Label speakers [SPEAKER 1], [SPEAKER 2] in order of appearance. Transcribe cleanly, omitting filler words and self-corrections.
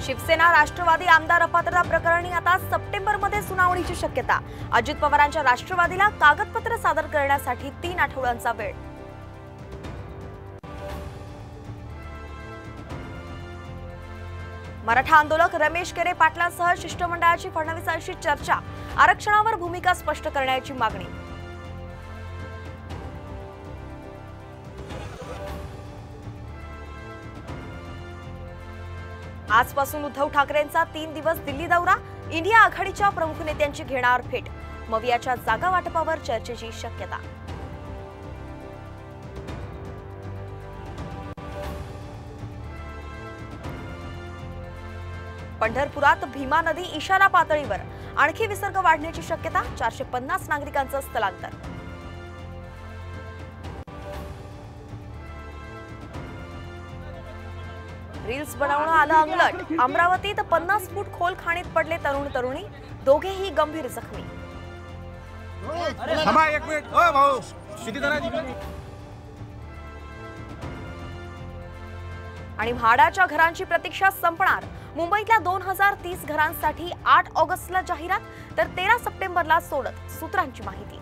[SPEAKER 1] शिवसेना राष्ट्रवादी आमदार अपात्रता प्रकरणी आता सप्टेंबरमध्ये सुनावणीची शक्यता। अजित पवारांच्या राष्ट्रवादीला कागदपत्र सादर करण्यासाठी 3 आठवड्यांचा वेळ। मराठा आंदोलक रमेश केरे पाटलांसह शिष्टमंडळाची फडणवीसांशी चर्चा। आरक्षणावर भूमिका स्पष्ट करण्याची मागणी। आजपासून उद्धव ठाकरेंचा 3 दिवस दिल्ली दौरा। इंडिया आघाडीच्या प्रमुख नेत्यांची घेणार भेट। मवियाच्या जागा वाटपावर चर्चेची शक्यता। पंढरपुरात भीमा नदी इशारा पातळीवर, आणखी विसर्ग वाढण्याची शक्यता। 450 नागरिकांचं स्थलांतर। रील्स बनवणं आलं अंगलट। अमरावतीत 50 फूट खोल खाणीत पडले तरुण तरुणी, दोघेही गंभीर जखमी। आणि म्हाडाच्या घरांची प्रतीक्षा संपणार। मुंबईतल्या 2030 घरांसाठी 8 ऑगस्टला जाहिरात, तर 13 सप्टेंबरला सोडत। सूत्रांची माहिती।